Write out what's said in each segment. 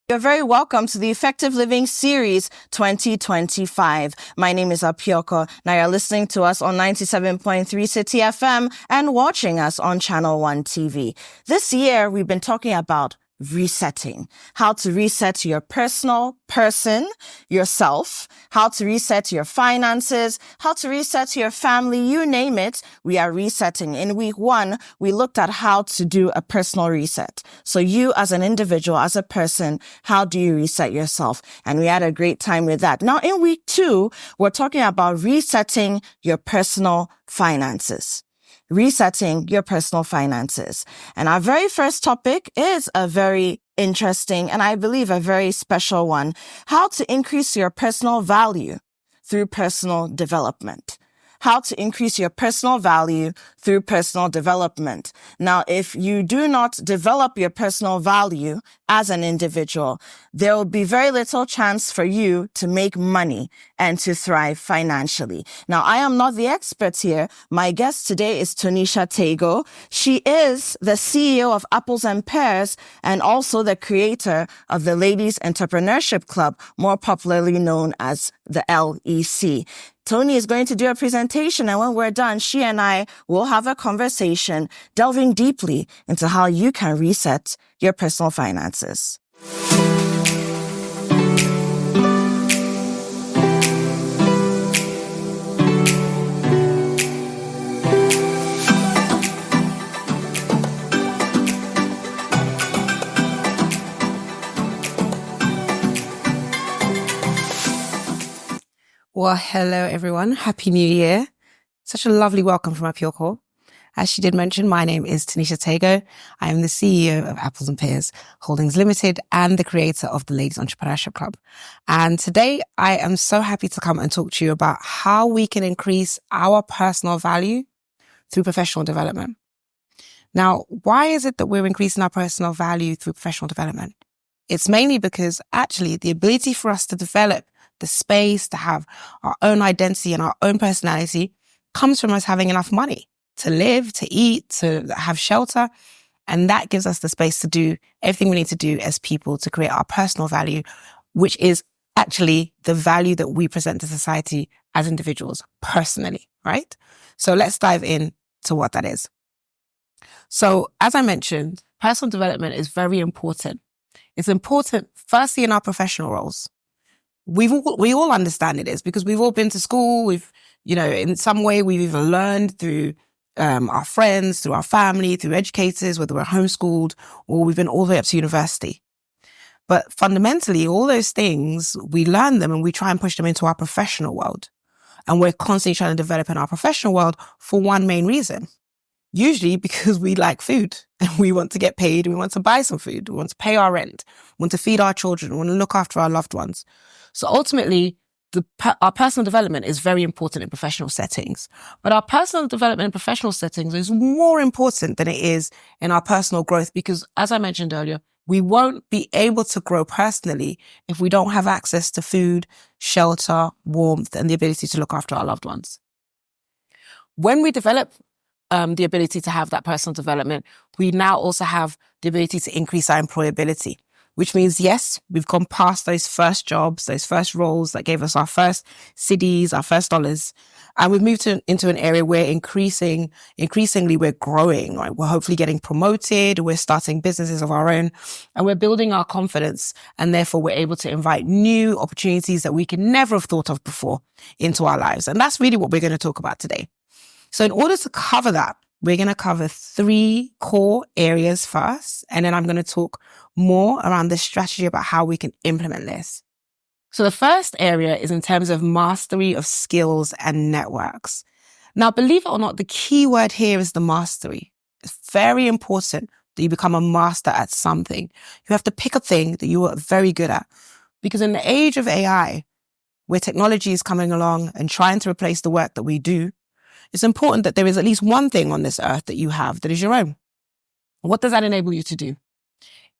You're very welcome to the Effective Living Series 2025. My name is Apioko. Now you're listening to us on 97.3 City FM and watching us on ChannelOne TV. This year, we've been talking about resetting, how to reset your personal person, yourself, how to reset your finances, how to reset your family, you name it, we are resetting. In week 1, we looked at how to do a personal reset. So you as an individual, as a person, how do you reset yourself? And we had a great time with that. Now in week 2, we're talking about resetting your personal finances. Resetting your personal finances. And our very first topic is a very interesting and I believe a very special one. How to increase your personal value through personal development. How to increase your personal value through personal development. Now, if you do not develop your personal value as an individual, there will be very little chance for you to make money and to thrive financially. Now, I am not the expert here. My guest today is Tonisha Tagoe. She is the CEO of Apples and Pears and also the creator of the Ladies Entrepreneurship Club, more popularly known as the LEC. Tony is going to do a presentation, and when we're done, she and I will have a conversation delving deeply into how you can reset your personal finances. Well, hello everyone. Happy New Year. Such a lovely welcome from Apioko. As she did mention, my name is Tonisha Tagoe. I am the CEO of Apples and Pears Holdings Limited and the creator of the Ladies Entrepreneurship Club. And today I am so happy to come and talk to you about how we can increase our personal value through professional development. Now, why is it that we're increasing our personal value through professional development? It's mainly because actually the ability for us to develop the space to have our own identity and our own personality comes from us having enough money to live, to eat, to have shelter. And that gives us the space to do everything we need to do as people to create our personal value, which is actually the value that we present to society as individuals personally, right? So let's dive in to what that is. So as I mentioned, personal development is very important. It's important firstly in our professional roles. We all understand it is because we've all been to school. We've, in some way we've either learned through our friends, through our family, through educators, whether we're homeschooled or we've been all the way up to university. But fundamentally, all those things, we learn them and we try and push them into our professional world. And we're constantly trying to develop in our professional world for one main reason. Usually because we like food and we want to get paid and we want to buy some food. We want to pay our rent, we want to feed our children, we want to look after our loved ones. So ultimately, our personal development is very important in professional settings. But our personal development in professional settings is more important than it is in our personal growth because, as I mentioned earlier, we won't be able to grow personally if we don't have access to food, shelter, warmth, and the ability to look after our loved ones. When we develop the ability to have that personal development, we now also have the ability to increase our employability, which means, yes, we've gone past those first jobs, those first roles that gave us our first CDs, our first dollars, and we've moved into an area where increasingly we're growing, right? We're hopefully getting promoted, we're starting businesses of our own, and we're building our confidence, and therefore we're able to invite new opportunities that we could never have thought of before into our lives. And that's really what we're going to talk about today. So in order to cover that, we're going to cover 3 core areas first, and then I'm going to talk more around the strategy about how we can implement this. So the first area is in terms of mastery of skills and networks. Now, believe it or not, the key word here is the mastery. It's very important that you become a master at something. You have to pick a thing that you are very good at. Because in the age of AI, where technology is coming along and trying to replace the work that we do, it's important that there is at least one thing on this earth that you have that is your own. What does that enable you to do?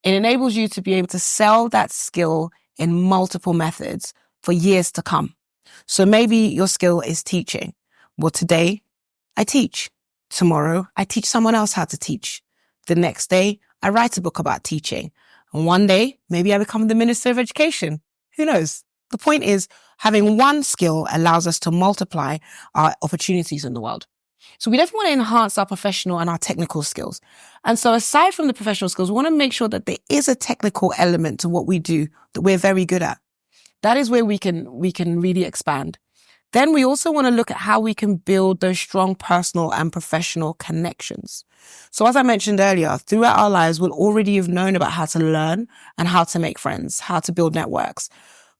It enables you to be able to sell that skill in multiple methods for years to come. So maybe your skill is teaching. Well, today I teach. Tomorrow I teach someone else how to teach. The next day I write a book about teaching. And one day, maybe I become the Minister of Education. Who knows? The point is, having one skill allows us to multiply our opportunities in the world. So we definitely want to enhance our professional and our technical skills. And so aside from the professional skills, we want to make sure that there is a technical element to what we do that we're very good at. That is where we can really expand. Then we also want to look at how we can build those strong personal and professional connections. So as I mentioned earlier, throughout our lives, we'll already have known about how to learn and how to make friends, how to build networks.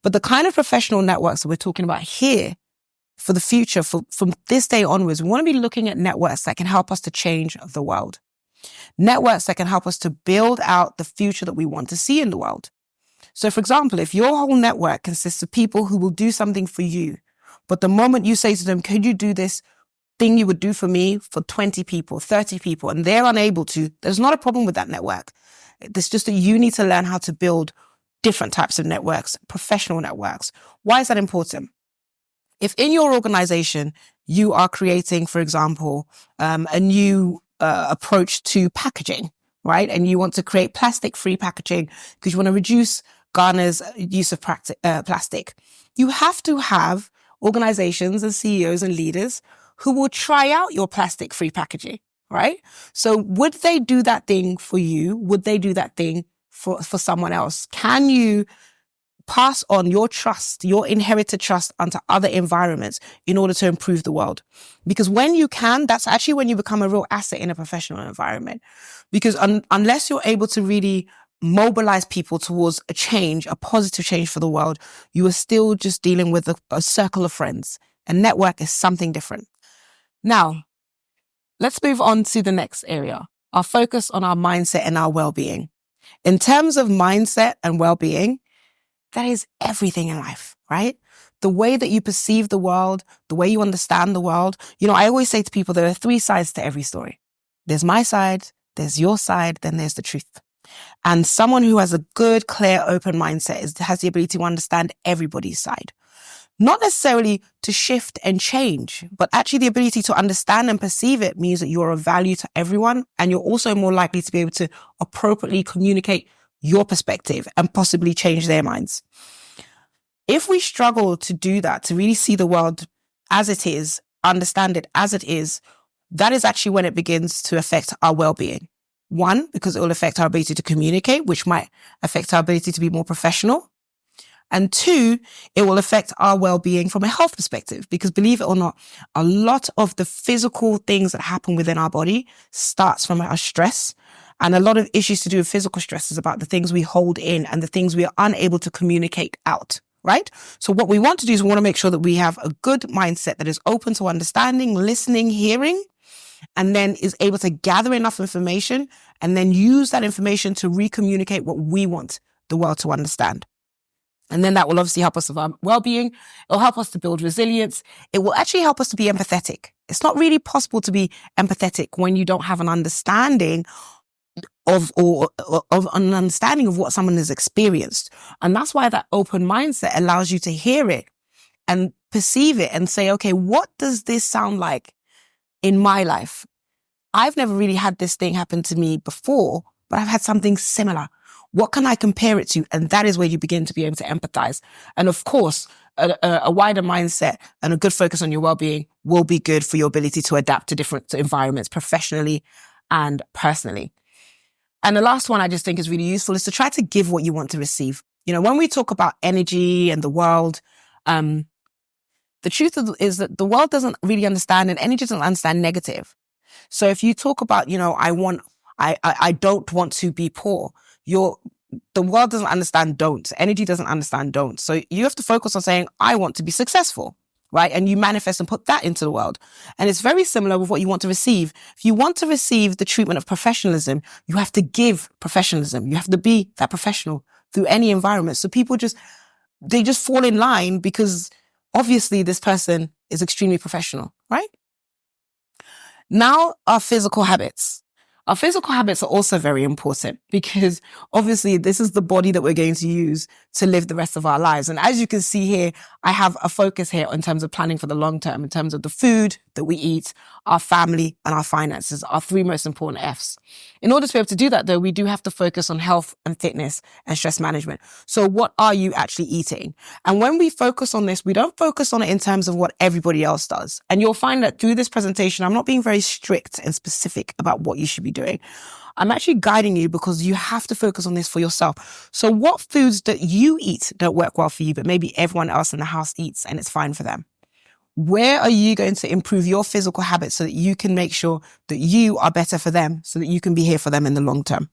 But the kind of professional networks that we're talking about here for the future, from this day onwards, we want to be looking at networks that can help us to change the world. Networks that can help us to build out the future that we want to see in the world. So for example, if your whole network consists of people who will do something for you, but the moment you say to them, could you do this thing you would do for me for 20 people, 30 people, and they're unable to, there's not a problem with that network. It's just that you need to learn how to build different types of networks, professional networks. Why is that important? If in your organization, you are creating, for example, a new approach to packaging, right? And you want to create plastic-free packaging because you want to reduce Ghana's use of plastic. You have to have organizations and CEOs and leaders who will try out your plastic-free packaging, right? So would they do that thing for you? Would they do that thing for someone else? Can you pass on your trust, your inherited trust onto other environments in order to improve the world? Because when you can, that's actually when you become a real asset in a professional environment. Because unless you're able to really mobilize people towards a change, a positive change for the world, you are still just dealing with a circle of friends. A network is something different. Now, let's move on to the next area, our focus on our mindset and our well-being. In terms of mindset and well-being, that is everything in life, right? The way that you perceive the world, the way you understand the world. You know, I always say to people, there are 3 sides to every story. There's my side, there's your side, then there's the truth. And someone who has a good, clear, open mindset has the ability to understand everybody's side. Not necessarily to shift and change, but actually the ability to understand and perceive it means that you're of value to everyone. And you're also more likely to be able to appropriately communicate your perspective and possibly change their minds. If we struggle to do that, to really see the world as it is, understand it as it is, that is actually when it begins to affect our well-being. 1, because it will affect our ability to communicate, which might affect our ability to be more professional. And 2, it will affect our well-being from a health perspective, because believe it or not, a lot of the physical things that happen within our body starts from our stress. And a lot of issues to do with physical stress is about the things we hold in and the things we are unable to communicate out, right? So what we want to do is we want to make sure that we have a good mindset that is open to understanding, listening, hearing, and then is able to gather enough information and then use that information to recommunicate what we want the world to understand. And then that will obviously help us with our well-being. It'll help us to build resilience. It will actually help us to be empathetic. It's not really possible to be empathetic when you don't have an understanding of an understanding of what someone has experienced. And that's why that open mindset allows you to hear it and perceive it and say, okay, what does this sound like in my life? I've never really had this thing happen to me before, but I've had something similar. What can I compare it to? And that is where you begin to be able to empathize. And of course, a wider mindset and a good focus on your well-being will be good for your ability to adapt to different environments professionally and personally. And the last one I just think is really useful is to try to give what you want to receive. You know, when we talk about energy and the world, the truth is that the world doesn't really understand, and energy doesn't understand negative. So if you talk about, you know, I don't want to be poor, the world doesn't understand don't. Energy doesn't understand don't. So you have to focus on saying, I want to be successful, right? And you manifest and put that into the world. And it's very similar with what you want to receive. If you want to receive the treatment of professionalism, you have to give professionalism. You have to be that professional through any environment. So people they just fall in line because obviously this person is extremely professional, right? Now, our physical habits. Our physical habits are also very important because obviously this is the body that we're going to use to live the rest of our lives. And as you can see here, I have a focus here in terms of planning for the long term, in terms of the food that we eat, our family, and our finances, our three most important F's. In order to be able to do that, though, we do have to focus on health and fitness and stress management. So what are you actually eating? And when we focus on this, we don't focus on it in terms of what everybody else does. And you'll find that through this presentation, I'm not being very strict and specific about what you should be doing. I'm actually guiding you because you have to focus on this for yourself. So what foods that you eat don't work well for you, but maybe everyone else in the house eats and it's fine for them? Where are you going to improve your physical habits so that you can make sure that you are better for them, so that you can be here for them in the long term?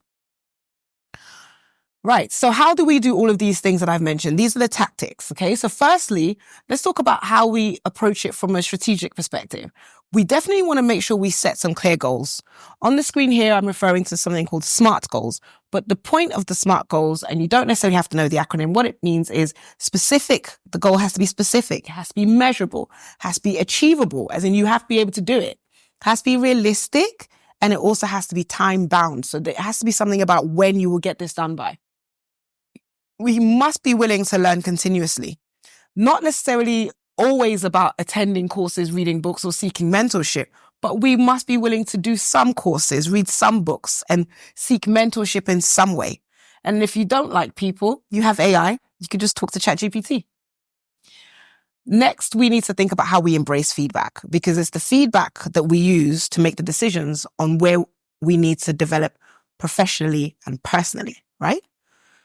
Right. So how do we do all of these things that I've mentioned? These are the tactics. Okay. So firstly, let's talk about how we approach it from a strategic perspective. We definitely want to make sure we set some clear goals. On the screen here, I'm referring to something called SMART goals. But the point of the SMART goals, and you don't necessarily have to know the acronym, what it means is specific. The goal has to be specific. It has to be measurable, has to be achievable, as in you have to be able to do it. It has to be realistic, and it also has to be time bound. So it has to be something about when you will get this done by. We must be willing to learn continuously, not necessarily always about attending courses, reading books, or seeking mentorship, but we must be willing to do some courses, read some books, and seek mentorship in some way. And if you don't like people, you have AI. You can just talk to ChatGPT. Next, we need to think about how we embrace feedback, because it's the feedback that we use to make the decisions on where we need to develop professionally and personally, right?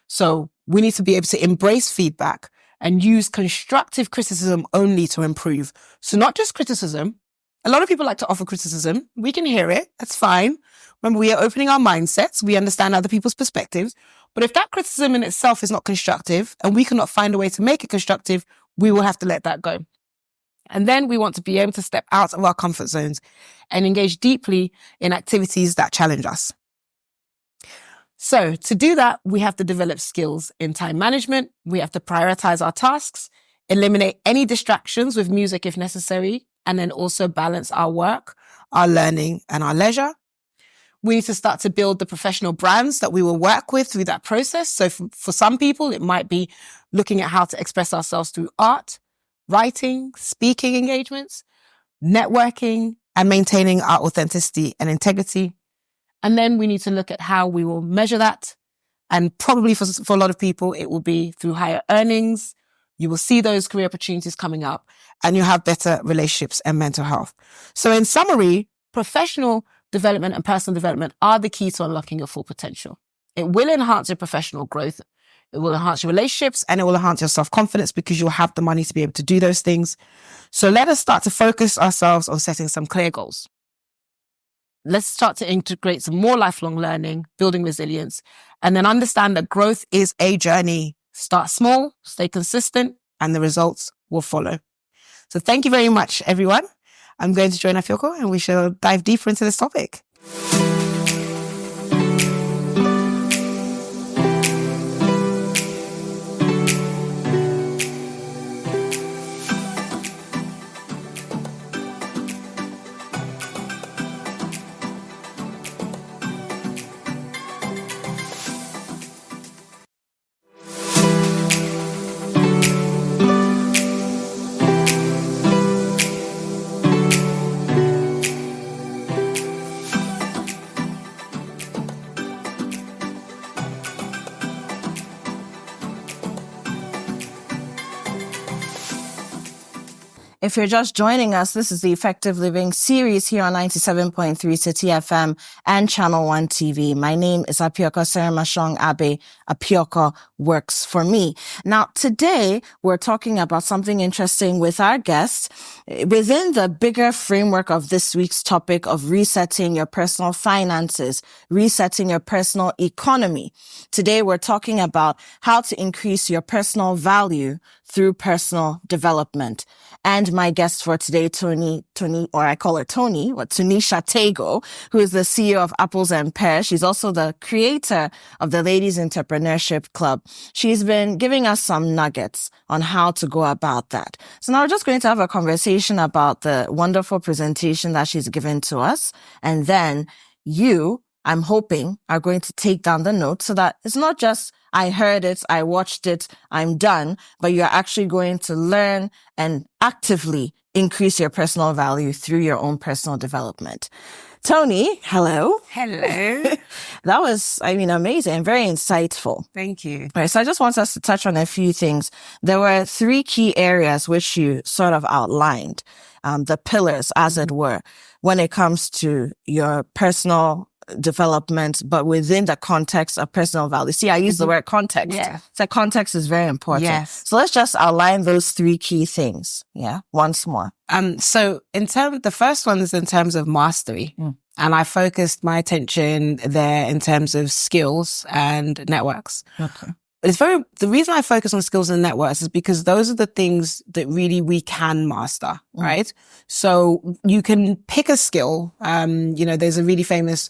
So we need to be able to embrace feedback and use constructive criticism only to improve. So not just criticism. A lot of people like to offer criticism. We can hear it. That's fine. Remember, we are opening our mindsets. We understand other people's perspectives. But if that criticism in itself is not constructive and we cannot find a way to make it constructive, we will have to let that go. And then we want to be able to step out of our comfort zones and engage deeply in activities that challenge us. So to do that, we have to develop skills in time management. We have to prioritize our tasks, eliminate any distractions with music if necessary, and then also balance our work, our learning, and our leisure. We need to start to build the professional brands that we will work with through that process. So for some people, it might be looking at how to express ourselves through art, writing, speaking engagements, networking, and maintaining our authenticity and integrity. And then we need to look at how we will measure that. And probably for a lot of people, it will be through higher earnings. You will see those career opportunities coming up and you'll have better relationships and mental health. So in summary, professional development and personal development are the key to unlocking your full potential. It will enhance your professional growth. It will enhance your relationships and it will enhance your self-confidence because you'll have the money to be able to do those things. So let us start to focus ourselves on setting some clear goals. Let's start to integrate some more lifelong learning, building resilience, and then understand that growth is a journey. Start small, stay consistent, and the results will follow. So thank you very much, everyone. I'm going to join Afioko and we shall dive deeper into this topic. If you're just joining us, this is the Effective Living series here on 97.3 City FM and ChannelOne TV. My name is Apioko Serimashong Abe. Apioko works for me. Now, today we're talking about something interesting with our guest within the bigger framework of this week's topic of resetting your personal finances, resetting your personal economy. Today we're talking about how to increase your personal value through personal development. And my guest for today, Tonisha Tagoe, who is the CEO of Apples and Pears. She's also the creator of the Ladies Entrepreneurship Club. She's been giving us some nuggets on how to go about that. So now we're just going to have a conversation about the wonderful presentation that she's given to us. And then you, I'm hoping, are going to take down the notes so that it's not just I heard it, I watched it, I'm done, but you're actually going to learn and actively increase your personal value through your own personal development. Tony, hello. Hello. That was, amazing and very insightful. Thank you. All right, so I just want us to touch on a few things. There were 3 key areas which you sort of outlined, the pillars, as it were, when it comes to your personal development, but within the context of personal value. See, I use the word context. Yeah. So context is very important. Yes. So let's just outline those 3 key things. Yeah. Once more. So the first one is in terms of mastery. And I focused my attention there in terms of skills and networks. Okay. The reason I focus on skills and networks is because those are the things that really we can master, right? So you can pick a skill. There's a really famous,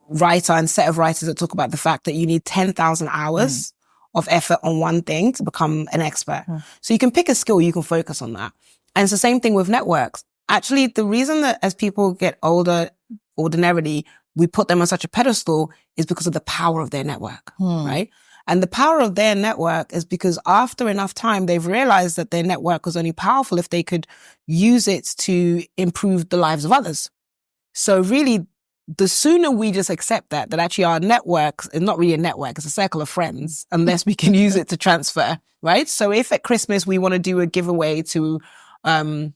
writer and set of writers that talk about the fact that you need 10,000 hours of effort on one thing to become an expert. So you can pick a skill, you can focus on that. And it's the same thing with networks. Actually, the reason that as people get older, ordinarily, we put them on such a pedestal is because of the power of their network, right? And the power of their network is because after enough time, they've realized that their network was only powerful if they could use it to improve the lives of others. So really, the sooner we just accept that actually our network is not really a network, it's a circle of friends, unless we can use it to transfer, right? So if at Christmas we want to do a giveaway to an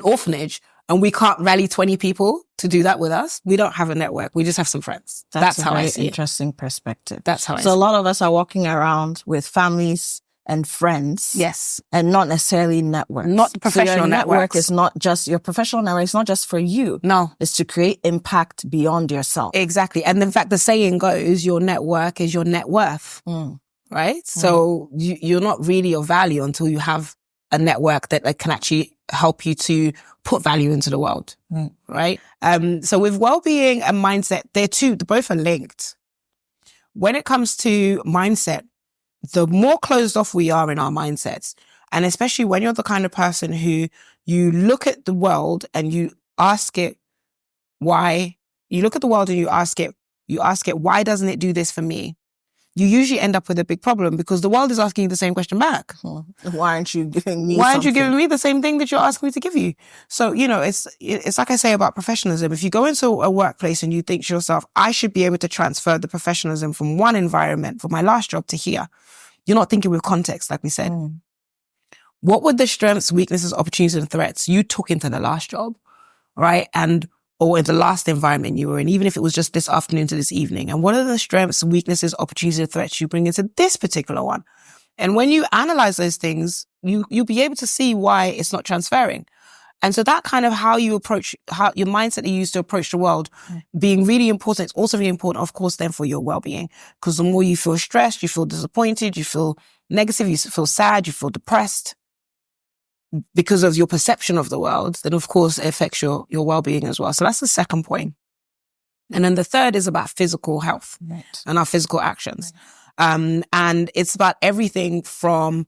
orphanage and we can't rally 20 people to do that with us, we don't have a network. We just have some friends. That's how I see it. Interesting perspective. That's how I see it. So a lot of us are walking around with families and friends. Yes. And not necessarily networks. Not the professional so your network networks. is not just your professional network. It's not just for you. No. It's to create impact beyond yourself. Exactly. And in fact, the saying goes, your network is your net worth. Right? So you're not really of value until you have a network that can actually help you to put value into the world. Right? So with well-being and mindset, they're both are linked. When it comes to mindset, the more closed off we are in our mindsets, and especially when you're the kind of person who you look at the world and you ask it why, you look at the world and you ask it, why doesn't it do this for me? You usually end up with a big problem because the world is asking you the same question back. Why aren't you giving me Why aren't you giving me the same thing that you're asking me to give you? So, it's like I say about professionalism. If you go into a workplace and you think to yourself, I should be able to transfer the professionalism from one environment, from my last job to here, you're not thinking with context, like we said. What were the strengths, weaknesses, opportunities, and threats you took into the last job, right? Or in the last environment you were in, even if it was just this afternoon to this evening. And what are the strengths, weaknesses, opportunities, and threats you bring into this particular one? And when you analyze those things, you'll be able to see why it's not transferring. And so that kind of how your mindset that you use to approach the world being really important. It's also really important, of course, then for your well-being. Because the more you feel stressed, you feel disappointed, you feel negative, you feel sad, you feel depressed because of your perception of the world, then of course it affects your well-being as well. So that's the second point. And then the third is about physical health and our physical actions. And it's about everything from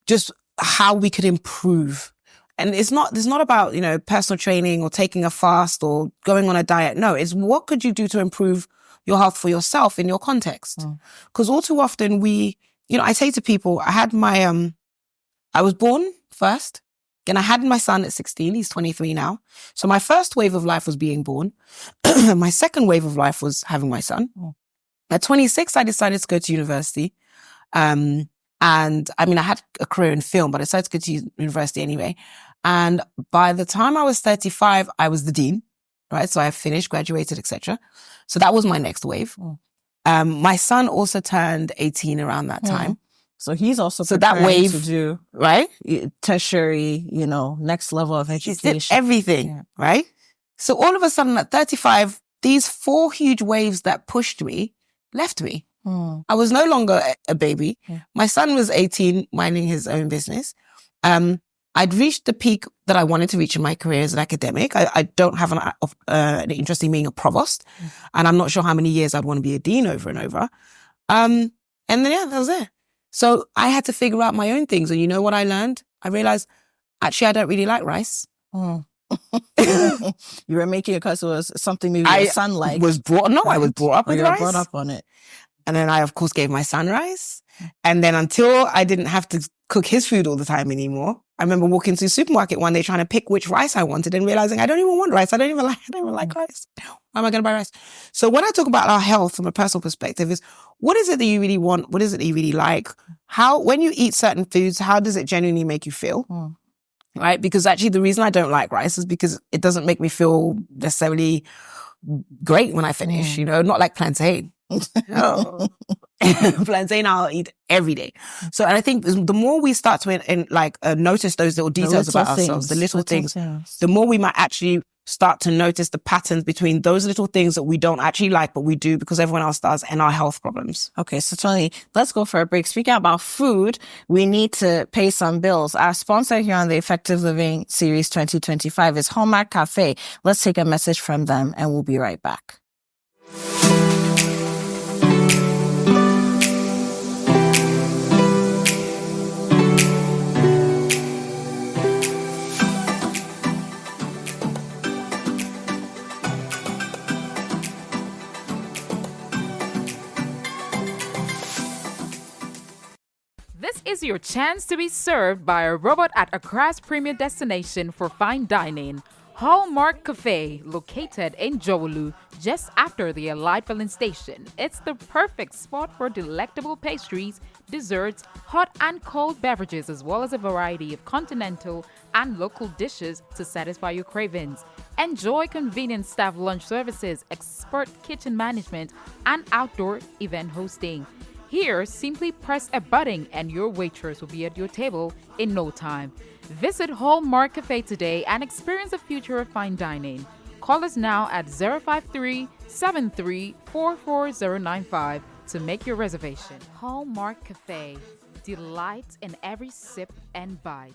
just how we could improve. And it's not about, personal training or taking a fast or going on a diet. No, it's what could you do to improve your health for yourself in your context? Because all too often I say to people, I was born first, and I had my son at 16. He's 23 now. So my first wave of life was being born. My second wave of life was having my son. At 26, I decided to go to university. And I had a career in film, but I decided to go to university anyway. And by the time I was 35, I was the dean, right? So I finished, graduated, etc. So that was my next wave. My son also turned 18 around that time. So he's also that wave to do right tertiary, next level of education. He did everything, right? So all of a sudden at 35, these 4 huge waves that pushed me left me. I was no longer a baby. My son was 18, minding his own business. I'd reached the peak that I wanted to reach in my career as an academic. I don't have an interest in being a provost, and I'm not sure how many years I'd want to be a dean over and over. And then that was it. So I had to figure out my own things. And you know what I learned? I realized, actually, I don't really like rice. You were making it because it was something maybe your son liked. I was brought up with you were rice. brought up on it. And then I, of course, gave my son rice. And then until I didn't have to cook his food all the time anymore, I remember walking to the supermarket one day trying to pick which rice I wanted and realizing I don't even want rice. I don't even like rice. Why am I going to buy rice? So when I talk about our health from a personal perspective is, what is it that you really want? What is it that you really like? When you eat certain foods, how does it genuinely make you feel? Right? Because actually the reason I don't like rice is because it doesn't make me feel necessarily great when I finish, not like plantain. Plantain I'll eat every day. So, and I think the more we start to notice those little details about ourselves, the little things, the more we might actually start to notice the patterns between those little things that we don't actually like, but we do because everyone else does, and our health problems. Okay, so Tony, let's go for a break. Speaking about food, we need to pay some bills. Our sponsor here on the Effective Living Series 2025 is Hallmark Cafe. Let's take a message from them and we'll be right back. This is your chance to be served by a robot at Accra's premier destination for fine dining, Hallmark Cafe, located in Jowolu, just after the Allied filling station. It's the perfect spot for delectable pastries, desserts, hot and cold beverages, as well as a variety of continental and local dishes to satisfy your cravings. Enjoy convenient staff lunch services, expert kitchen management, and outdoor event hosting. Here, simply press a button and your waitress will be at your table in no time. Visit Hallmark Cafe today and experience the future of fine dining. Call us now at 053-7344-095 to make your reservation. Hallmark Cafe. Delight in every sip and bite.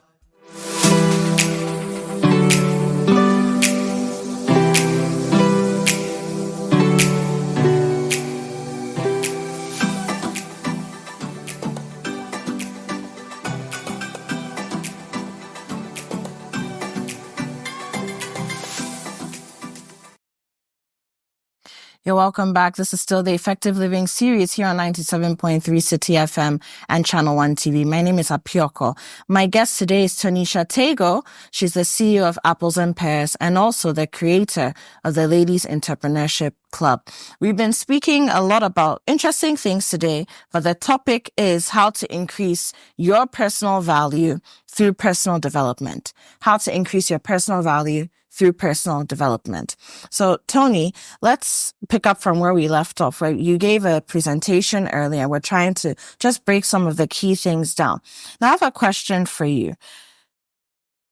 You're welcome back. This is still the Effective Living Series here on 97.3 City FM and ChannelOne TV. My name is Apioko. My guest today is Tonisha Tagoe. She's the CEO of Apples and Pears and also the creator of the Ladies Entrepreneurship Club. We've been speaking a lot about interesting things today, but the topic is how to increase your personal value through personal development. How to increase your personal value through personal development. So, Tony, let's pick up from where we left off, right? You gave a presentation earlier. We're trying to just break some of the key things down. Now, I have a question for you.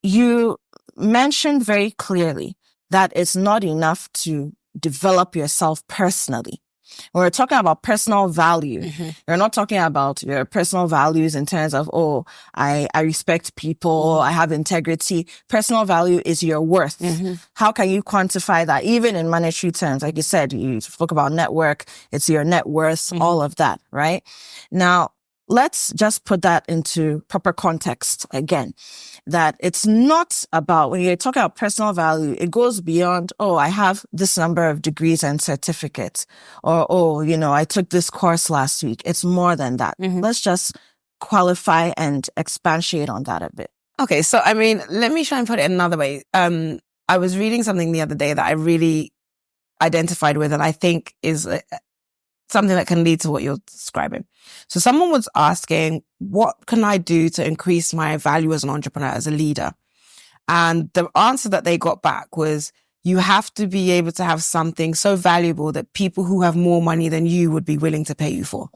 You mentioned very clearly that it's not enough to develop yourself personally. When we're talking about personal value, you're not talking about your personal values in terms of, I respect people, I have integrity. Personal value is your worth. How can you quantify that? Even in monetary terms, like you said, you spoke about network, it's your net worth, all of that, right? Now, let's just put that into proper context again, that it's not about, when you're talking about personal value, it goes beyond, I have this number of degrees and certificates, or, I took this course last week. It's more than that. Let's just qualify and expatiate on that a bit. Okay. So, let me try and put it another way. I was reading something the other day that I really identified with, and I think is something that can lead to what you're describing. So someone was asking, what can I do to increase my value as an entrepreneur, as a leader? And the answer that they got back was, you have to be able to have something so valuable that people who have more money than you would be willing to pay you for.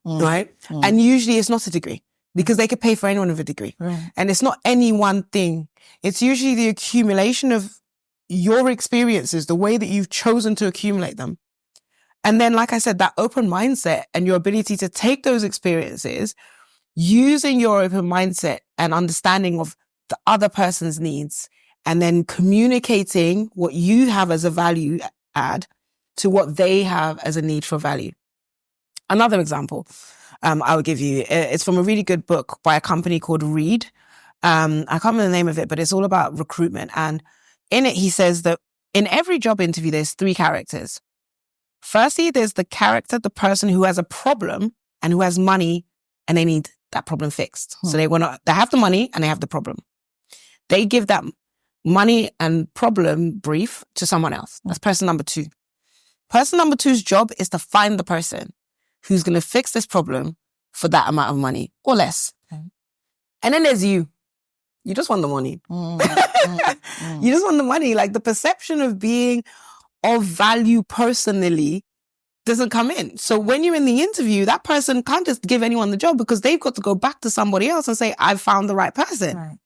Right? And usually it's not a degree, because they could pay for anyone with a degree. Right. And it's not any one thing. It's usually the accumulation of your experiences, the way that you've chosen to accumulate them. And then, like I said, that open mindset and your ability to take those experiences, using your open mindset and understanding of the other person's needs, and then communicating what you have as a value add to what they have as a need for value. Another example I will give you, it's from a really good book by a company called Reed. I can't remember the name of it, but it's all about recruitment. And in it, he says that in every job interview, there's 3 characters. Firstly, there's the character, the person who has a problem and who has money and they need that problem fixed. So they have the money and they have the problem. They give that money and problem brief to someone else. That's person number 2. Person number 2's job is to find the person who's going to fix this problem for that amount of money or less. Okay. And then there's you. You just want the money. You just want the money. Like the perception of being of value personally doesn't come in. So when you're in the interview, that person can't just give anyone the job because they've got to go back to somebody else and say, I've found the right person. Right.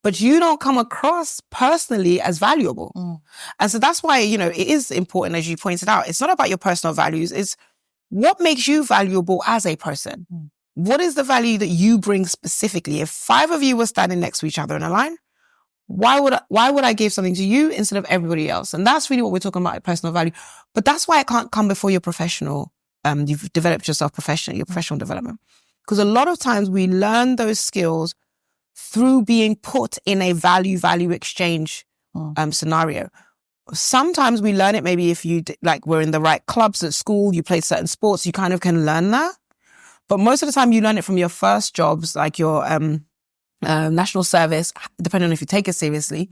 But you don't come across personally as valuable. And so that's why, you know, it is important, as you pointed out. It's not about your personal values. It's what makes you valuable as a person. What is the value that you bring specifically? If 5 of you were standing next to each other in a line, why would I give something to you instead of everybody else? And that's really what we're talking about, personal value. But that's why it can't come before your professional, you've developed yourself professionally, your professional development. Because a lot of times we learn those skills through being put in a value exchange scenario. Sometimes we learn it maybe if you, we're in the right clubs at school, you play certain sports, you kind of can learn that. But most of the time you learn it from your first jobs, like your national service, depending on if you take it seriously,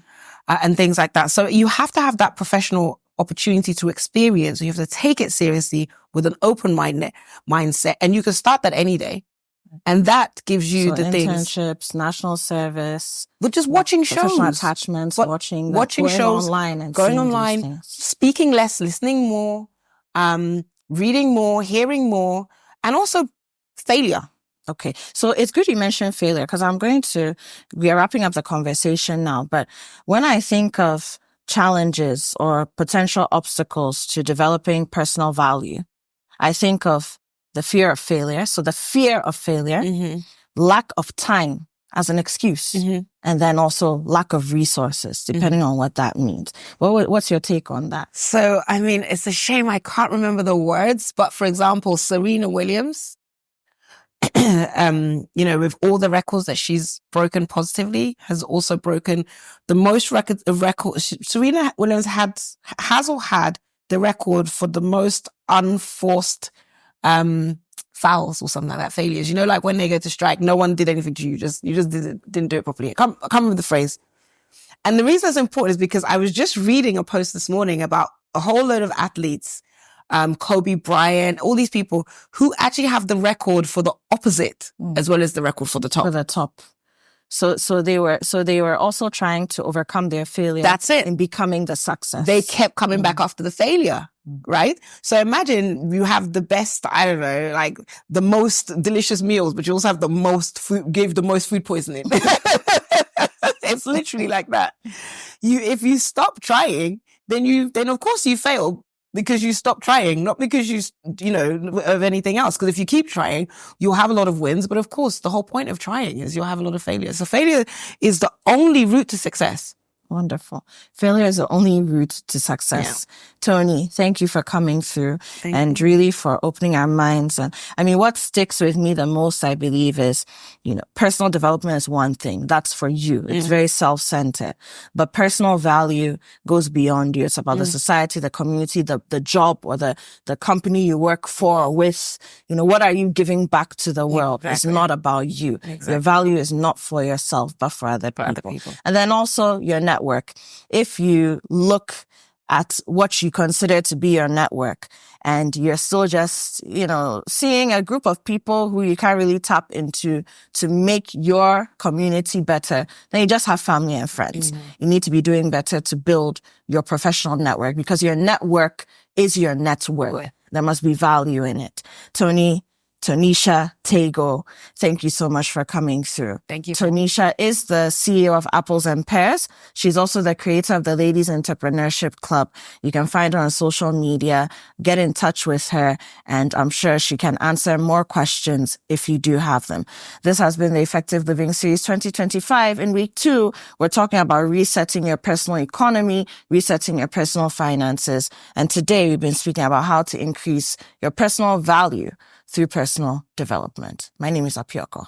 and things like that. So you have to have that professional opportunity to experience. You have to take it seriously with an open mindset. And you can start that any day. And that gives you the things. Internships, national service. But just watching shows. Professional attachments, watching shows. Online and going online, speaking less, listening more, reading more, hearing more, and also failure. Okay. So it's good you mentioned failure because we are wrapping up the conversation now. But when I think of challenges or potential obstacles to developing personal value, I think of the fear of failure. So the fear of failure, lack of time as an excuse, and then also lack of resources, depending on what that means. What's your take on that? So, I mean, it's a shame I can't remember the words, but for example, Serena Williams, you know, with all the records that she's broken positively, has also broken the most records. Serena Williams has the record for the most unforced fouls or something like that, failures. You know, like when they go to strike, no one did anything to you. You just didn't do it properly. I can't remember the phrase. And the reason that's important is because I was just reading a post this morning about a whole load of athletes, Kobe Bryant, all these people who actually have the record for the opposite as well as the record for the top. For the top. So they were also trying to overcome their failure. That's it. In becoming the success. They kept coming back after the failure, right? So imagine you have the best, I don't know, like the most delicious meals, but you also have the most food, gave the most food poisoning. It's literally like that. If you stop trying, then of course you fail. Because you stop trying, not because you know, of anything else. Because if you keep trying, you'll have a lot of wins. But of course, the whole point of trying is you'll have a lot of failures. So failure is the only route to success. Wonderful. Failure is the only route to success. Yeah. Toni, thank you for coming through and really for opening our minds. And I mean, what sticks with me the most, I believe, is, you know, personal development is one thing. That's for you. It's very self-centered. But personal value goes beyond you. It's about the society, the community, the job or the company you work for or with. You know, what are you giving back to the world? Exactly. It's not about you. Exactly. Your value is not for yourself, but for other people. And then also your network. If you look at what you consider to be your network and you're still just, you know, seeing a group of people who you can't really tap into to make your community better, then you just have family and friends. You need to be doing better to build your professional network because your network is your net worth. There must be value in it. Toni, Tonisha, Tagoe, thank you so much for coming through. Thank you. Tonisha is the CEO of Apples and Pears. She's also the creator of the Ladies Entrepreneurship Club. You can find her on social media, get in touch with her, and I'm sure she can answer more questions if you do have them. This has been the Effective Living Series 2025. In week 2, we're talking about resetting your personal economy, resetting your personal finances. And today we've been speaking about how to increase your personal value through personal development. My name is Apioko.